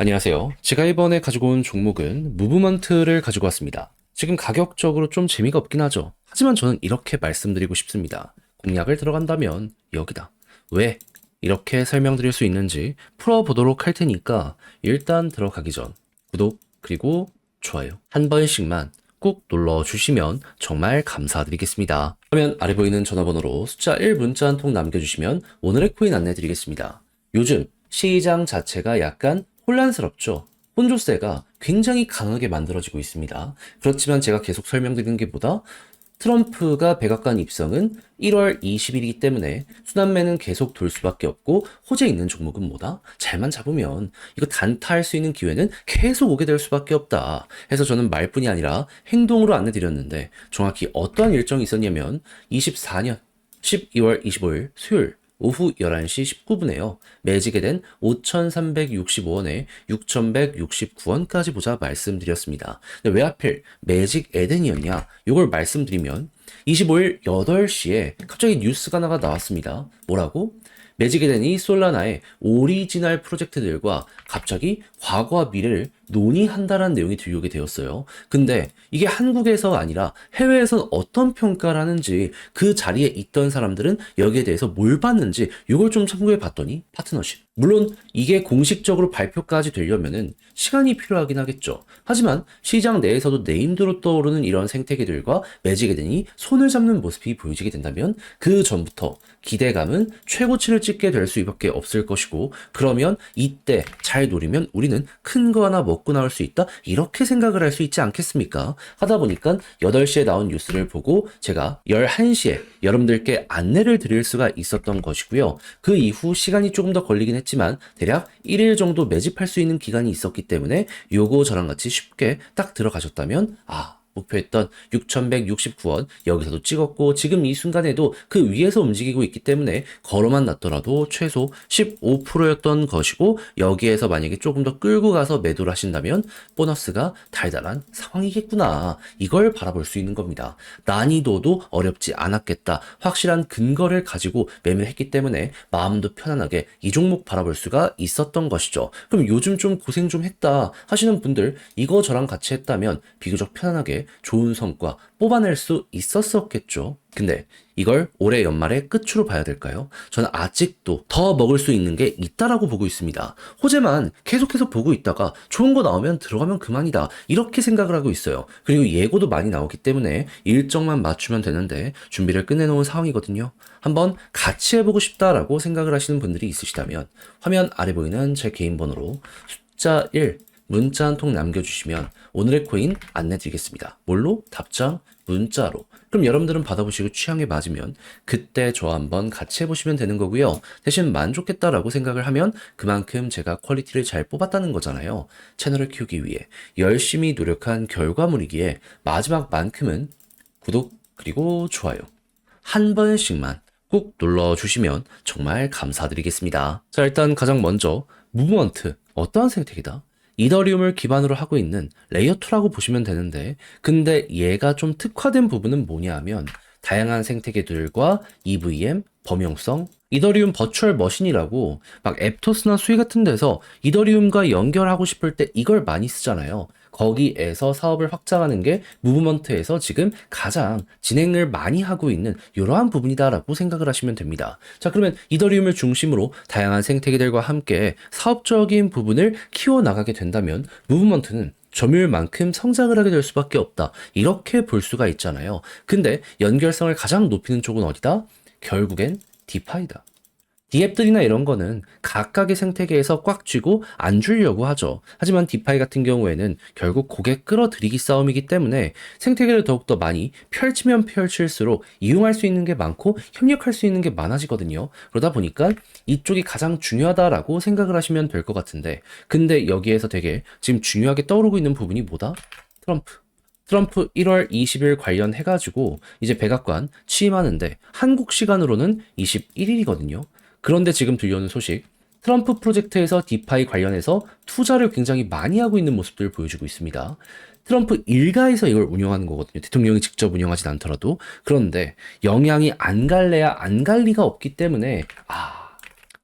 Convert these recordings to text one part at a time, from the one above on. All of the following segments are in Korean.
안녕하세요. 제가 이번에 가지고 온 종목은 무브먼트를 가지고 왔습니다. 지금 가격적으로 좀 재미가 없긴 하죠. 하지만 저는 이렇게 말씀드리고 싶습니다. 공략을 들어간다면 여기다. 왜 이렇게 설명드릴 수 있는지 풀어보도록 할 테니까 일단 들어가기 전 구독 그리고 좋아요 한 번씩만 꼭 눌러주시면 정말 감사드리겠습니다. 그러면 아래 보이는 전화번호로 숫자 1 문자 한 통 남겨주시면 오늘의 코인 안내드리겠습니다. 요즘 시장 자체가 약간 혼란스럽죠. 혼조세가 굉장히 강하게 만들어지고 있습니다. 그렇지만 제가 계속 설명드리는 게 뭐다? 트럼프가 백악관 입성은 1월 20일이기 때문에 순환매는 계속 돌 수밖에 없고 호재 있는 종목은 뭐다? 잘만 잡으면 이거 단타할 수 있는 기회는 계속 오게 될 수밖에 없다. 해서 저는 말뿐이 아니라 행동으로 안내드렸는데 정확히 어떠한 일정이 있었냐면 24년 12월 25일 수요일 오후 11시 19분에요. 매지게 된 5,365원에 6,169원까지 보자 말씀드렸습니다. 근데 왜 하필 매직 에덴이었냐? 이걸 말씀드리면 25일 8시에 갑자기 뉴스가 하나가 나왔습니다. 뭐라고? 매직 에덴이 솔라나의 오리지널 프로젝트들과 갑자기 과거와 미래를 논의한다라는 내용이 들려오게 되었어요. 근데 이게 한국에서 아니라 해외에선 어떤 평가를 하는지 그 자리에 있던 사람들은 여기에 대해서 뭘 봤는지 이걸 좀 참고해 봤더니 파트너십. 물론 이게 공식적으로 발표까지 되려면은 시간이 필요하긴 하겠죠. 하지만 시장 내에서도 네임드로 떠오르는 이런 생태계들과 매직 에덴이 손을 잡는 모습이 보여지게 된다면 그 전부터 기대감은 최고치를 찍게 될 수밖에 없을 것이고 그러면 이때 잘 노리면 우리는 큰 거 하나 먹고 나올 수 있다 이렇게 생각을 할 수 있지 않겠습니까? 하다 보니까 8시에 나온 뉴스를 보고 제가 11시에 여러분들께 안내를 드릴 수가 있었던 것이고요. 그 이후 시간이 조금 더 걸리긴 했지만 대략 1일 정도 매집할 수 있는 기간이 있었기 때문에 요거 저랑 같이 쉽게 딱 들어가셨다면 목표했던 6,169원 여기서도 찍었고 지금 이 순간에도 그 위에서 움직이고 있기 때문에 걸어만 놨더라도 최소 15%였던 것이고 여기에서 만약에 조금 더 끌고 가서 매도를 하신다면 보너스가 달달한 상황이겠구나 이걸 바라볼 수 있는 겁니다. 난이도도 어렵지 않았겠다 확실한 근거를 가지고 매매를 했기 때문에 마음도 편안하게 이 종목 바라볼 수가 있었던 것이죠. 그럼 요즘 좀 고생 좀 했다 하시는 분들 이거 저랑 같이 했다면 비교적 편안하게 좋은 성과 뽑아낼 수 있었었겠죠. 근데 이걸 올해 연말에 끝으로 봐야 될까요? 저는 아직도 더 먹을 수 있는 게 있다라고 보고 있습니다. 호재만 계속해서 보고 있다가 좋은 거 나오면 들어가면 그만이다. 이렇게 생각을 하고 있어요. 그리고 예고도 많이 나오기 때문에 일정만 맞추면 되는데 준비를 끝내놓은 상황이거든요. 한번 같이 해보고 싶다라고 생각을 하시는 분들이 있으시다면 화면 아래 보이는 제 개인 번호로 숫자 1 문자 한 통 남겨주시면 오늘의 코인 안내드리겠습니다. 뭘로? 답장 문자로. 그럼 여러분들은 받아보시고 취향에 맞으면 그때 저와 한번 같이 해보시면 되는 거고요. 대신 만족했다라고 생각을 하면 그만큼 제가 퀄리티를 잘 뽑았다는 거잖아요. 채널을 키우기 위해 열심히 노력한 결과물이기에 마지막만큼은 구독 그리고 좋아요 한 번씩만 꼭 눌러주시면 정말 감사드리겠습니다. 자, 일단 가장 먼저 무브먼트 어떠한 생태계다? 이더리움을 기반으로 하고 있는 레이어2라고 보시면 되는데 근데 얘가 좀 특화된 부분은 뭐냐 하면 다양한 생태계들과 EVM, 범용성, 이더리움 버추얼 머신이라고 막 앱토스나 수이 같은 데서 이더리움과 연결하고 싶을 때 이걸 많이 쓰잖아요. 거기에서 사업을 확장하는 게 무브먼트에서 지금 가장 진행을 많이 하고 있는 이러한 부분이다라고 생각을 하시면 됩니다. 자, 그러면 이더리움을 중심으로 다양한 생태계들과 함께 사업적인 부분을 키워나가게 된다면 무브먼트는 점유율만큼 성장을 하게 될 수밖에 없다. 이렇게 볼 수가 있잖아요. 근데 연결성을 가장 높이는 쪽은 어디다? 결국엔 디파이다. 디앱들이나 이런 거는 각각의 생태계에서 꽉 쥐고 안 주려고 하죠. 하지만 디파이 같은 경우에는 결국 고객 끌어들이기 싸움이기 때문에 생태계를 더욱더 많이 펼치면 펼칠수록 이용할 수 있는 게 많고 협력할 수 있는 게 많아지거든요. 그러다 보니까 이쪽이 가장 중요하다라고 생각을 하시면 될 것 같은데 근데 여기에서 되게 지금 중요하게 떠오르고 있는 부분이 뭐다? 트럼프 1월 20일 관련해가지고 이제 백악관 취임하는데 한국 시간으로는 21일이거든요. 그런데 지금 들려오는 소식, 트럼프 프로젝트에서 디파이 관련해서 투자를 굉장히 많이 하고 있는 모습들을 보여주고 있습니다. 트럼프 일가에서 이걸 운영하는 거거든요. 대통령이 직접 운영하진 않더라도. 그런데 영향이 안 갈래야 안 갈 리가 없기 때문에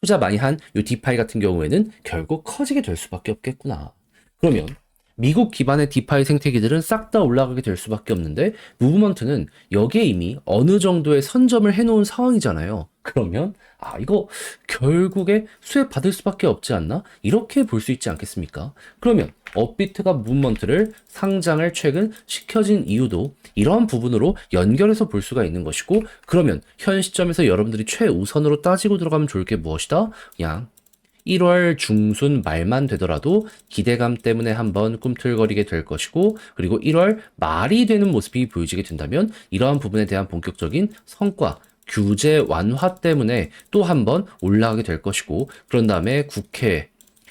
투자 많이 한 요 디파이 같은 경우에는 결국 커지게 될 수밖에 없겠구나. 그러면 미국 기반의 디파이 생태계들은 싹 다 올라가게 될 수밖에 없는데 무브먼트는 여기에 이미 어느 정도의 선점을 해놓은 상황이잖아요. 그러면 이거 결국에 수혜 받을 수밖에 없지 않나? 이렇게 볼 수 있지 않겠습니까? 그러면 업비트가 무브먼트를 상장을 최근 시켜진 이유도 이러한 부분으로 연결해서 볼 수가 있는 것이고, 그러면 현 시점에서 여러분들이 최우선으로 따지고 들어가면 좋을 게 무엇이다? 그냥 1월 중순 말만 되더라도 기대감 때문에 한번 꿈틀거리게 될 것이고, 그리고 1월 말이 되는 모습이 보여지게 된다면 이러한 부분에 대한 본격적인 성과, 규제 완화 때문에 또 한번 올라가게 될 것이고, 그런 다음에 국회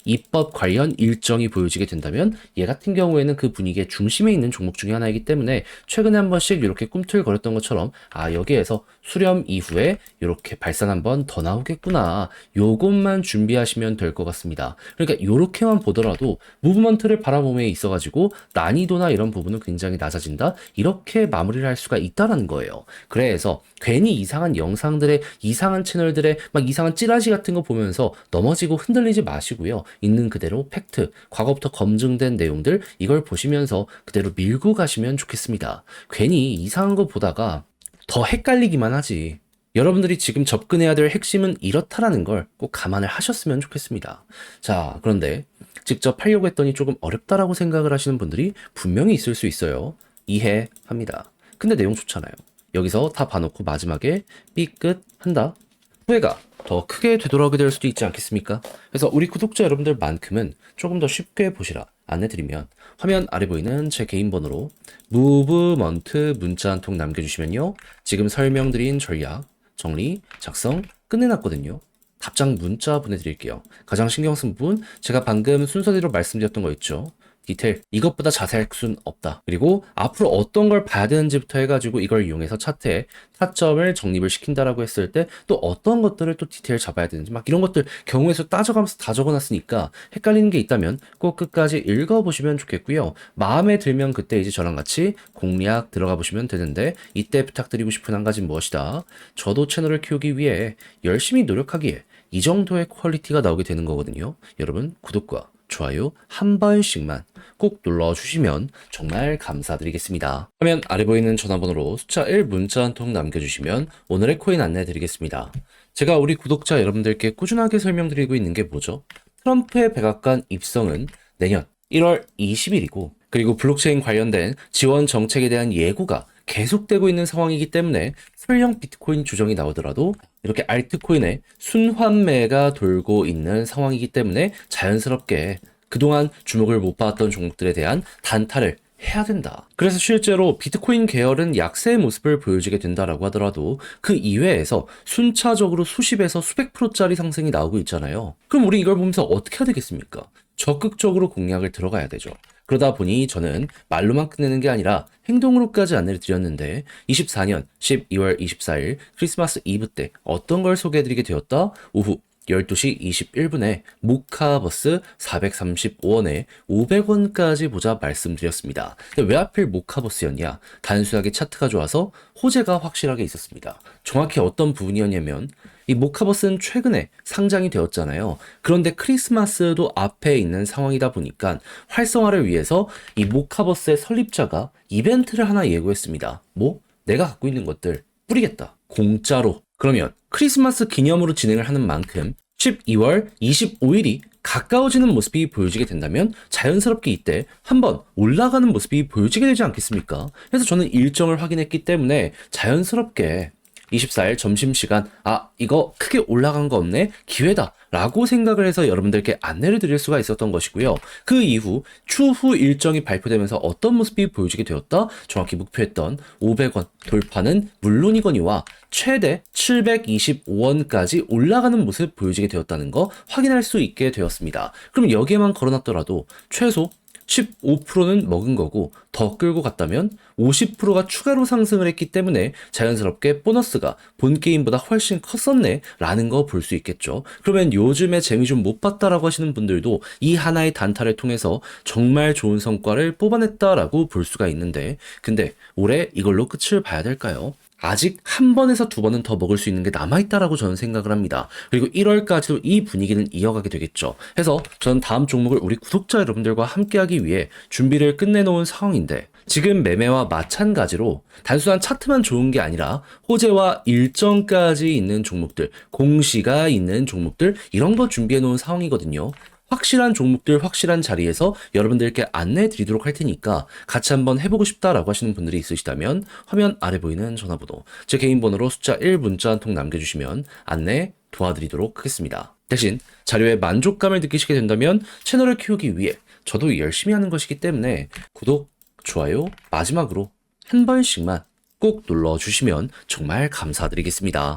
입법 관련 일정이 보여지게 된다면 얘 같은 경우에는 그 분위기의 중심에 있는 종목 중에 하나이기 때문에 최근에 한 번씩 이렇게 꿈틀거렸던 것처럼 여기에서 수렴 이후에 이렇게 발산 한번 더 나오겠구나, 요것만 준비하시면 될 것 같습니다. 그러니까 요렇게만 보더라도 무브먼트를 바라봄에 있어가지고 난이도나 이런 부분은 굉장히 낮아진다, 이렇게 마무리를 할 수가 있다라는 거예요. 그래서 괜히 이상한 영상들의 이상한 채널들의 막 이상한 찌라시 같은 거 보면서 넘어지고 흔들리지 마시고요. 있는 그대로 팩트, 과거부터 검증된 내용들, 이걸 보시면서 그대로 밀고 가시면 좋겠습니다. 괜히 이상한 거 보다가 더 헷갈리기만 하지. 여러분들이 지금 접근해야 될 핵심은 이렇다라는 걸 꼭 감안을 하셨으면 좋겠습니다. 자, 그런데 직접 하려고 했더니 조금 어렵다라고 생각을 하시는 분들이 분명히 있을 수 있어요. 이해합니다. 근데 내용 좋잖아요. 여기서 다 봐놓고 마지막에 삐끗 한다? 후회가 더 크게 되돌아오게 될 수도 있지 않겠습니까? 그래서 우리 구독자 여러분들만큼은 조금 더 쉽게 보시라 안내드리면, 화면 아래 보이는 제 개인 번호로 무브먼트 문자 한 통 남겨주시면요, 지금 설명드린 전략 정리 작성 끝내놨거든요. 답장 문자 보내드릴게요. 가장 신경 쓴 부분 제가 방금 순서대로 말씀드렸던 거 있죠. 디테일 이것보다 자세할 수는 없다. 그리고 앞으로 어떤 걸 봐야 되는지부터 해가지고 이걸 이용해서 차트에 타점을 정립을 시킨다라고 했을 때 또 어떤 것들을 또 디테일 잡아야 되는지 막 이런 것들 경우의 수 따져가면서 다 적어놨으니까 헷갈리는 게 있다면 꼭 끝까지 읽어보시면 좋겠고요. 마음에 들면 그때 이제 저랑 같이 공략 들어가 보시면 되는데, 이때 부탁드리고 싶은 한 가지는 무엇이다? 저도 채널을 키우기 위해 열심히 노력하기에 이 정도의 퀄리티가 나오게 되는 거거든요. 여러분 구독과 좋아요 한 번씩만 꼭 눌러주시면 정말 감사드리겠습니다. 화면 아래 보이는 전화번호로 숫자 1 문자 한 통 남겨주시면 오늘의 코인 안내 드리겠습니다. 제가 우리 구독자 여러분들께 꾸준하게 설명드리고 있는 게 뭐죠? 트럼프의 백악관 입성은 내년 1월 20일이고, 그리고 블록체인 관련된 지원 정책에 대한 예고가 계속되고 있는 상황이기 때문에 설령 비트코인 조정이 나오더라도 이렇게 알트코인의 순환매가 돌고 있는 상황이기 때문에 자연스럽게 그동안 주목을 못 받았던 종목들에 대한 단타를 해야 된다. 그래서 실제로 비트코인 계열은 약세의 모습을 보여주게 된다라고 하더라도 그 이외에서 순차적으로 수십에서 수백 프로짜리 상승이 나오고 있잖아요. 그럼 우리 이걸 보면서 어떻게 해야 되겠습니까? 적극적으로 공략을 들어가야 되죠. 그러다 보니 저는 말로만 끝내는 게 아니라 행동으로까지 안내를 드렸는데, 24년 12월 24일 크리스마스 이브 때 어떤 걸 소개해드리게 되었다? 오후 12시 21분에 모카버스 435원에 500원까지 보자 말씀드렸습니다. 근데 왜 하필 모카버스였냐? 단순하게 차트가 좋아서 호재가 확실하게 있었습니다. 정확히 어떤 부분이었냐면, 이 모카버스는 최근에 상장이 되었잖아요. 그런데 크리스마스도 앞에 있는 상황이다 보니까 활성화를 위해서 이 모카버스의 설립자가 이벤트를 하나 예고했습니다. 내가 갖고 있는 것들 뿌리겠다. 공짜로. 그러면 크리스마스 기념으로 진행을 하는 만큼 12월 25일이 가까워지는 모습이 보여지게 된다면 자연스럽게 이때 한번 올라가는 모습이 보여지게 되지 않겠습니까? 그래서 저는 일정을 확인했기 때문에 자연스럽게 24일 점심시간 이거 크게 올라간 거 없네? 기회다 라고 생각을 해서 여러분들께 안내를 드릴 수가 있었던 것이고요. 그 이후 추후 일정이 발표되면서 어떤 모습이 보여지게 되었다? 정확히 목표했던 500원 돌파는 물론이거니와 최대 725원까지 올라가는 모습 보여지게 되었다는 거 확인할 수 있게 되었습니다. 그럼 여기에만 걸어놨더라도 최소 15%는 먹은 거고, 더 끌고 갔다면 50%가 추가로 상승을 했기 때문에 자연스럽게 보너스가 본 게임보다 훨씬 컸었네 라는 거 볼 수 있겠죠. 그러면 요즘에 재미 좀 못 봤다라고 하시는 분들도 이 하나의 단타를 통해서 정말 좋은 성과를 뽑아냈다라고 볼 수가 있는데, 근데 올해 이걸로 끝을 봐야 될까요? 아직 한 번에서 두 번은 더 먹을 수 있는 게 남아있다라고 저는 생각을 합니다. 그리고 1월까지도 이 분위기는 이어가게 되겠죠. 해서 저는 다음 종목을 우리 구독자 여러분들과 함께하기 위해 준비를 끝내놓은 상황인데, 지금 매매와 마찬가지로 단순한 차트만 좋은 게 아니라 호재와 일정까지 있는 종목들, 공시가 있는 종목들, 이런 거 준비해 놓은 상황이거든요. 확실한 종목들, 확실한 자리에서 여러분들께 안내해 드리도록 할 테니까 같이 한번 해보고 싶다라고 하시는 분들이 있으시다면 화면 아래 보이는 전화번호, 제 개인 번호로 숫자 1 문자 한 통 남겨주시면 안내 도와드리도록 하겠습니다. 대신 자료에 만족감을 느끼시게 된다면 채널을 키우기 위해 저도 열심히 하는 것이기 때문에 구독, 좋아요, 마지막으로 한 번씩만 꼭 눌러주시면 정말 감사드리겠습니다.